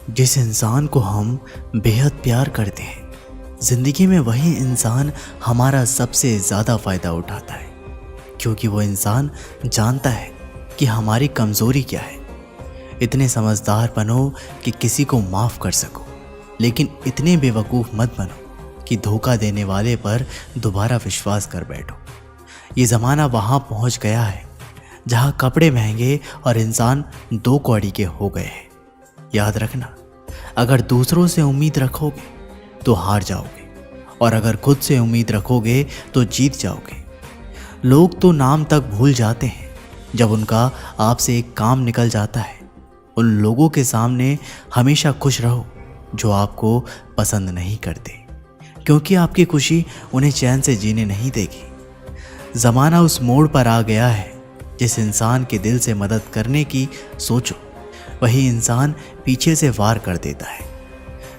जिस इंसान को हम बेहद प्यार करते हैं, ज़िंदगी में वही इंसान हमारा सबसे ज़्यादा फ़ायदा उठाता है, क्योंकि वो इंसान जानता है कि हमारी कमज़ोरी क्या है। इतने समझदार बनो कि किसी को माफ़ कर सको, लेकिन इतने बेवकूफ़ मत बनो कि धोखा देने वाले पर दोबारा विश्वास कर बैठो। ये ज़माना वहाँ पहुँच गया है जहाँ कपड़े महंगे और इंसान दो कौड़ी के हो गए हैं। याद रखना, अगर दूसरों से उम्मीद रखोगे तो हार जाओगे, और अगर खुद से उम्मीद रखोगे तो जीत जाओगे। लोग तो नाम तक भूल जाते हैं जब उनका आपसे एक काम निकल जाता है। उन लोगों के सामने हमेशा खुश रहो जो आपको पसंद नहीं करते, क्योंकि आपकी खुशी उन्हें चैन से जीने नहीं देगी। ज़माना उस मोड़ पर आ गया है, जिस इंसान के दिल से मदद करने की सोचो वही इंसान पीछे से वार कर देता है।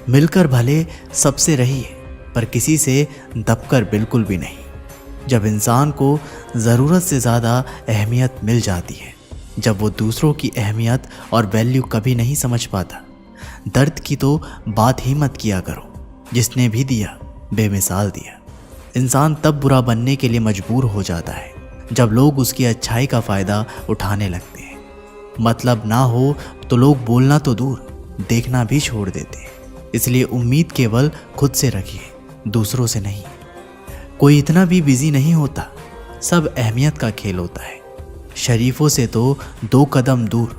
मिलकर भले सबसे रहिए, पर किसी से दबकर बिल्कुल भी नहीं। जब इंसान को ज़रूरत से ज़्यादा अहमियत मिल जाती है, जब वो दूसरों की अहमियत और वैल्यू कभी नहीं समझ पाता, दर्द की तो बात ही मत किया करो। जिसने भी दिया बेमिसाल दिया। इंसान तब बुरा बनने के लिए मजबूर हो जाता है जब लोग उसकी अच्छाई का फ़ायदा उठाने लगते हैं। मतलब ना हो तो लोग बोलना तो दूर, देखना भी छोड़ देते हैं। इसलिए उम्मीद केवल खुद से रखिए, दूसरों से नहीं। कोई इतना भी बिजी नहीं होता, सब अहमियत का खेल होता है। शरीफों से तो 2 कदम दूर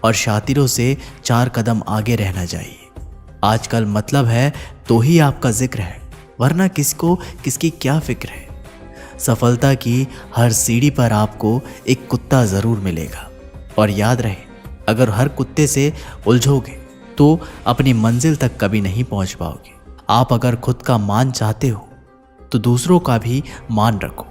और शातिरों से 4 कदम आगे रहना चाहिए। आजकल मतलब है तो ही आपका जिक्र है, वरना किसको किसकी क्या फिक्र है। सफलता की हर सीढ़ी पर आपको एक कुत्ता ज़रूर मिलेगा, और याद रहे, अगर हर कुत्ते से उलझोगे तो अपनी मंजिल तक कभी नहीं पहुंच पाओगे। आप अगर खुद का मान चाहते हो तो दूसरों का भी मान रखो।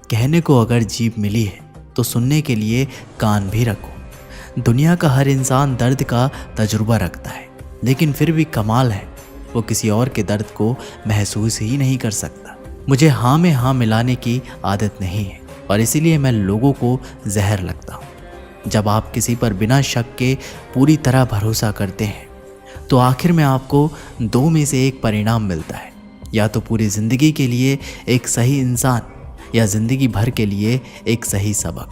कहने को अगर जीभ मिली है तो सुनने के लिए कान भी रखो। दुनिया का हर इंसान दर्द का तजुर्बा रखता है, लेकिन फिर भी कमाल है, वो किसी और के दर्द को महसूस ही नहीं कर सकता। मुझे हाँ में हाँ मिलाने की आदत नहीं है, और इसीलिए मैं लोगों को जहर लगता हूँ। जब आप किसी पर बिना शक के पूरी तरह भरोसा करते हैं तो आखिर में आपको 2 में से एक परिणाम मिलता है, या तो पूरी ज़िंदगी के लिए एक सही इंसान, या ज़िंदगी भर के लिए एक सही सबक।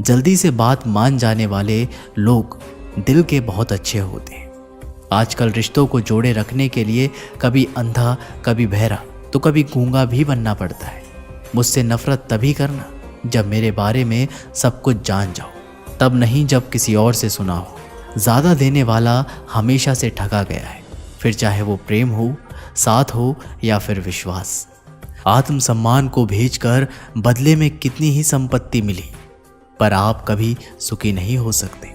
जल्दी से बात मान जाने वाले लोग दिल के बहुत अच्छे होते हैं। आजकल रिश्तों को जोड़े रखने के लिए कभी अंधा, कभी बहरा, तो कभी गूंगा भी बनना पड़ता है। मुझसे नफरत तभी करना जब मेरे बारे में सब कुछ जान जाओ, तब नहीं जब किसी और से सुना हो। ज़्यादा देने वाला हमेशा से ठगा गया है, फिर चाहे वो प्रेम हो, साथ हो या फिर विश्वास। आत्मसम्मान को भेजकर बदले में कितनी ही संपत्ति मिली, पर आप कभी सुखी नहीं हो सकते।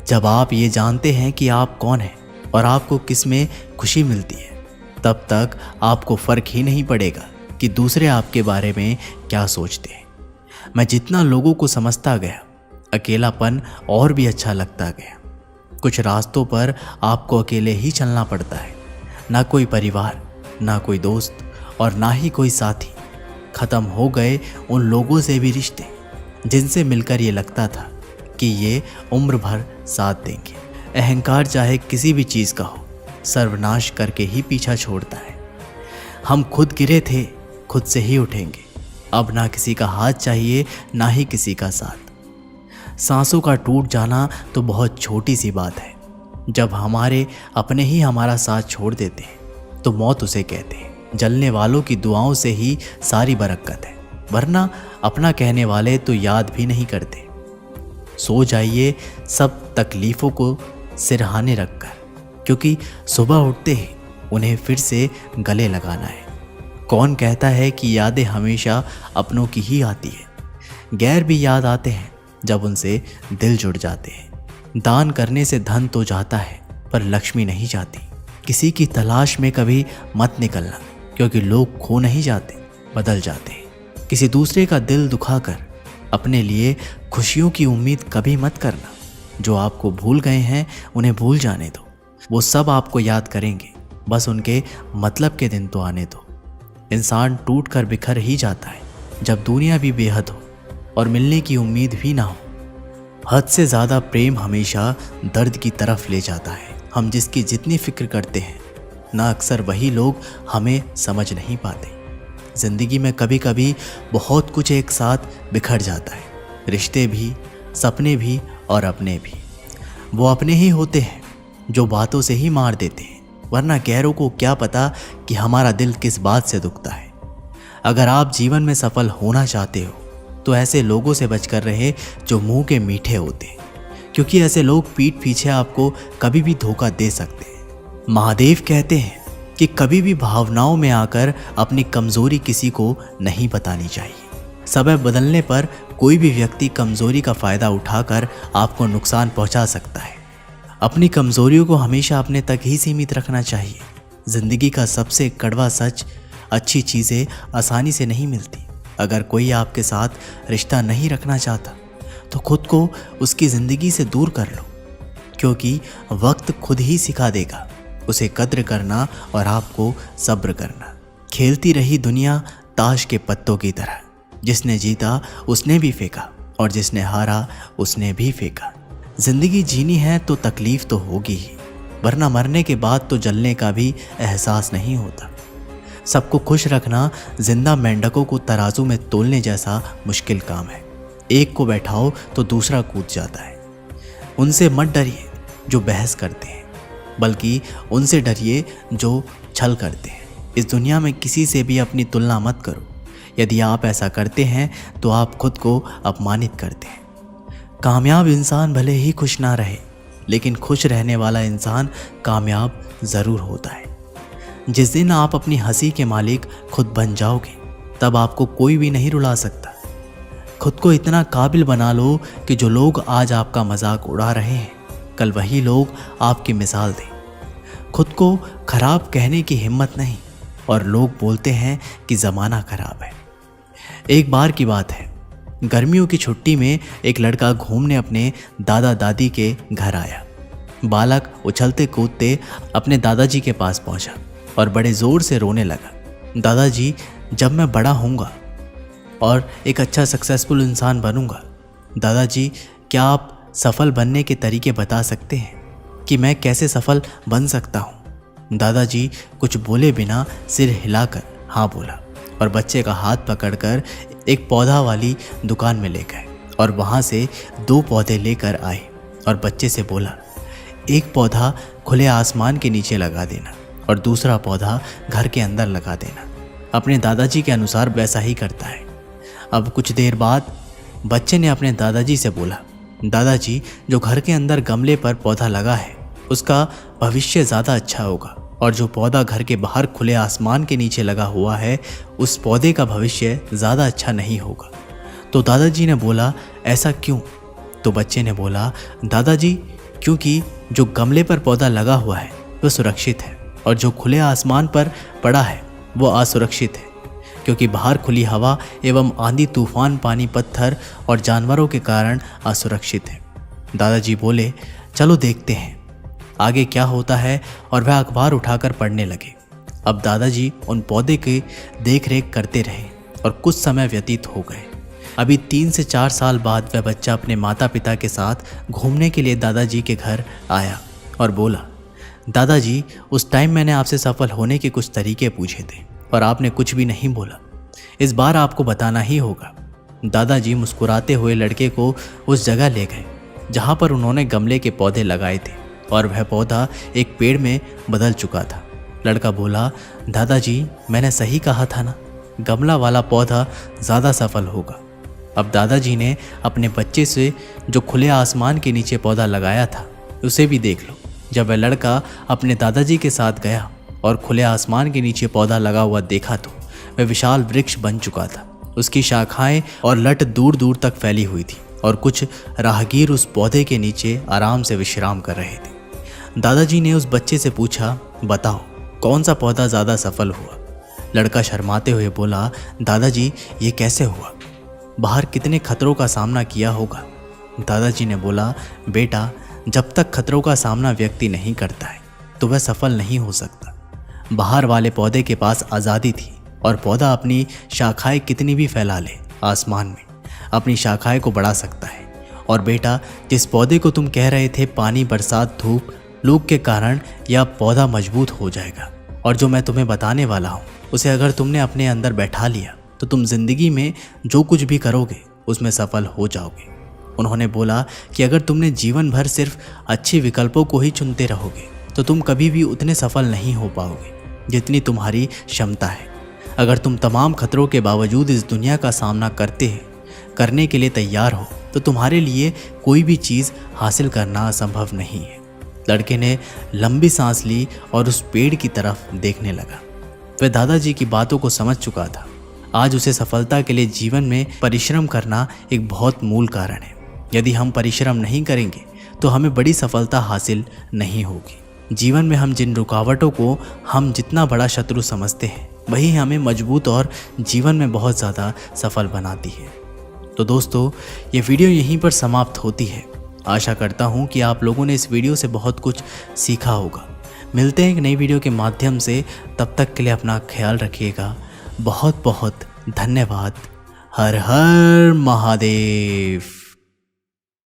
जब आप ये जानते हैं कि आप कौन हैं और आपको किस में खुशी मिलती है, तब तक आपको फ़र्क ही नहीं पड़ेगा कि दूसरे आपके बारे में क्या सोचते हैं। मैं जितना लोगों को समझता गया, अकेलापन और भी अच्छा लगता गया। कुछ रास्तों पर आपको अकेले ही चलना पड़ता है। ना कोई परिवार, ना कोई दोस्त, और ना ही कोई साथी। ख़त्म हो गए उन लोगों से भी रिश्ते जिनसे मिलकर ये लगता था कि ये उम्र भर साथ देंगे। अहंकार चाहे किसी भी चीज़ का हो, सर्वनाश करके ही पीछा छोड़ता है। हम खुद गिरे थे, खुद से ही उठेंगे। अब ना किसी का हाथ चाहिए, ना ही किसी का साथ। सांसों का टूट जाना तो बहुत छोटी सी बात है। जब हमारे अपने ही हमारा साथ छोड़ देते हैं तो मौत उसे कहते हैं। जलने वालों की दुआओं से ही सारी बरकत है, वरना अपना कहने वाले तो याद भी नहीं करते। सो जाइए सब तकलीफ़ों को सिरहाने रखकर, क्योंकि सुबह उठते ही उन्हें फिर से गले लगाना है। कौन कहता है कि यादें हमेशा अपनों की ही आती है। गैर भी याद आते हैं जब उनसे दिल जुड़ जाते हैं। दान करने से धन तो जाता है, पर लक्ष्मी नहीं जाती। किसी की तलाश में कभी मत निकलना, क्योंकि लोग खो नहीं जाते, बदल जाते हैं। किसी दूसरे का दिल दुखाकर अपने लिए खुशियों की उम्मीद कभी मत करना। जो आपको भूल गए हैं उन्हें भूल जाने दो, वो सब आपको याद करेंगे, बस उनके मतलब के दिन तो आने दो। इंसान टूट कर बिखर ही जाता है जब दुनिया भी बेहद हो और मिलने की उम्मीद भी ना हो। हद से ज़्यादा प्रेम हमेशा दर्द की तरफ ले जाता है। हम जिसकी जितनी फिक्र करते हैं ना अक्सर वही लोग हमें समझ नहीं पाते। ज़िंदगी में कभी कभी बहुत कुछ एक साथ बिखर जाता है, रिश्ते भी, सपने भी और अपने भी। वो अपने ही होते हैं जो बातों से ही मार देते हैं, वरना गैरों को क्या पता कि हमारा दिल किस बात से दुखता है। अगर आप जीवन में सफल होना चाहते हो तो ऐसे लोगों से बचकर रहे जो मुंह के मीठे होते हैं, क्योंकि ऐसे लोग पीठ पीछे आपको कभी भी धोखा दे सकते हैं। महादेव कहते हैं कि कभी भी भावनाओं में आकर अपनी कमजोरी किसी को नहीं बतानी चाहिए। समय बदलने पर कोई भी व्यक्ति कमजोरी का फायदा उठाकर आपको नुकसान पहुंचा सकता है। अपनी कमजोरियों को हमेशा अपने तक ही सीमित रखना चाहिए। जिंदगी का सबसे कड़वा सच, अच्छी चीजें आसानी से नहीं मिलती। अगर कोई आपके साथ रिश्ता नहीं रखना चाहता तो खुद को उसकी ज़िंदगी से दूर कर लो, क्योंकि वक्त खुद ही सिखा देगा उसे कद्र करना और आपको सब्र करना। खेलती रही दुनिया ताश के पत्तों की तरह, जिसने जीता उसने भी फेंका और जिसने हारा उसने भी फेंका। ज़िंदगी जीनी है तो तकलीफ़ तो होगी ही, वरना मरने के बाद तो जलने का भी एहसास नहीं होता। सबको खुश रखना जिंदा मेंढकों को तराजू में तोलने जैसा मुश्किल काम है। एक को बैठाओ तो दूसरा कूद जाता है। उनसे मत डरिए जो बहस करते हैं, बल्कि उनसे डरिए जो छल करते हैं। इस दुनिया में किसी से भी अपनी तुलना मत करो। यदि आप ऐसा करते हैं तो आप खुद को अपमानित करते हैं। कामयाब इंसान भले ही खुश ना रहे, लेकिन खुश रहने वाला इंसान कामयाब ज़रूर होता है। जिस दिन आप अपनी हंसी के मालिक खुद बन जाओगे, तब आपको कोई भी नहीं रुला सकता। खुद को इतना काबिल बना लो कि जो लोग आज आपका मजाक उड़ा रहे हैं, कल वही लोग आपकी मिसाल दें। खुद को खराब कहने की हिम्मत नहीं, और लोग बोलते हैं कि ज़माना खराब है। एक बार की बात है, गर्मियों की छुट्टी में एक लड़का घूमने अपने दादा दादी के घर आया। बालक उछलते कूदते अपने दादाजी के पास पहुंचा और बड़े ज़ोर से रोने लगा। दादाजी, जब मैं बड़ा होऊंगा और एक अच्छा सक्सेसफुल इंसान बनूंगा, दादाजी क्या आप सफल बनने के तरीके बता सकते हैं कि मैं कैसे सफल बन सकता हूँ? दादाजी कुछ बोले बिना सिर हिलाकर हाँ बोला और बच्चे का हाथ पकड़कर एक पौधा वाली दुकान में ले गए और वहाँ से 2 पौधे लेकर आए और बच्चे से बोला, एक पौधा खुले आसमान के नीचे लगा देना और दूसरा पौधा घर के अंदर लगा देना। अपने दादाजी के अनुसार वैसा ही करता है। अब कुछ देर बाद बच्चे ने अपने दादाजी से बोला, दादाजी, जो घर के अंदर गमले पर पौधा लगा है उसका भविष्य ज़्यादा अच्छा होगा, और जो पौधा घर के बाहर खुले आसमान के नीचे लगा हुआ है उस पौधे का भविष्य ज़्यादा अच्छा नहीं होगा। तो दादाजी ने बोला, ऐसा क्यों? तो बच्चे ने बोला, दादाजी, क्योंकि जो गमले पर पौधा लगा हुआ है वह सुरक्षित है और जो खुले आसमान पर पड़ा है वो असुरक्षित है, क्योंकि बाहर खुली हवा एवं आंधी तूफान, पानी, पत्थर और जानवरों के कारण असुरक्षित है। दादाजी बोले, चलो देखते हैं आगे क्या होता है, और वह अखबार उठाकर पढ़ने लगे। अब दादाजी उन पौधे की देख रेख करते रहे और कुछ समय व्यतीत हो गए। अभी 3 से 4 साल बाद वह बच्चा अपने माता पिता के साथ घूमने के लिए दादाजी के घर आया और बोला, दादाजी, उस टाइम मैंने आपसे सफल होने के कुछ तरीके पूछे थे और आपने कुछ भी नहीं बोला। इस बार आपको बताना ही होगा। दादाजी मुस्कुराते हुए लड़के को उस जगह ले गए जहाँ पर उन्होंने गमले के पौधे लगाए थे, और वह पौधा एक पेड़ में बदल चुका था। लड़का बोला, दादाजी, मैंने सही कहा था ना, गमला वाला पौधा ज़्यादा सफल होगा। अब दादाजी ने अपने बच्चे से जो खुले आसमान के नीचे पौधा लगाया था उसे भी देख लो। जब वह लड़का अपने दादाजी के साथ गया और खुले आसमान के नीचे पौधा लगा हुआ देखा तो वह विशाल वृक्ष बन चुका था। उसकी शाखाएं और लट दूर दूर तक फैली हुई थी और कुछ राहगीर उस पौधे के नीचे आराम से विश्राम कर रहे थे। दादाजी ने उस बच्चे से पूछा, बताओ कौन सा पौधा ज़्यादा सफल हुआ? लड़का शर्माते हुए बोला, दादाजी, ये कैसे हुआ? बाहर कितने खतरों का सामना किया होगा। दादाजी ने बोला, बेटा, जब तक खतरों का सामना व्यक्ति नहीं करता है तो वह सफल नहीं हो सकता। बाहर वाले पौधे के पास आज़ादी थी और पौधा अपनी शाखाएं कितनी भी फैला ले आसमान में, अपनी शाखाएं को बढ़ा सकता है। और बेटा, जिस पौधे को तुम कह रहे थे पानी, बरसात, धूप लूप के कारण यह पौधा मजबूत हो जाएगा। और जो मैं तुम्हें बताने वाला हूँ उसे अगर तुमने अपने अंदर बैठा लिया तो तुम जिंदगी में जो कुछ भी करोगे उसमें सफल हो जाओगे। उन्होंने बोला कि अगर तुमने जीवन भर सिर्फ अच्छे विकल्पों को ही चुनते रहोगे तो तुम कभी भी उतने सफल नहीं हो पाओगे जितनी तुम्हारी क्षमता है। अगर तुम तमाम खतरों के बावजूद इस दुनिया का सामना करने के लिए तैयार हो तो तुम्हारे लिए कोई भी चीज़ हासिल करना असंभव नहीं है। लड़के ने लंबी सांस ली और उस पेड़ की तरफ देखने लगा। वह दादाजी की बातों को समझ चुका था। आज उसे सफलता के लिए जीवन में परिश्रम करना एक बहुत मूल कारण है। यदि हम परिश्रम नहीं करेंगे तो हमें बड़ी सफलता हासिल नहीं होगी। जीवन में हम जिन रुकावटों को हम जितना बड़ा शत्रु समझते हैं वही हमें मजबूत और जीवन में बहुत ज़्यादा सफल बनाती है। तो दोस्तों, ये वीडियो यहीं पर समाप्त होती है। आशा करता हूँ कि आप लोगों ने इस वीडियो से बहुत कुछ सीखा होगा। मिलते हैं एक नई वीडियो के माध्यम से। तब तक के लिए अपना ख्याल रखिएगा। बहुत बहुत धन्यवाद। हर हर महादेव।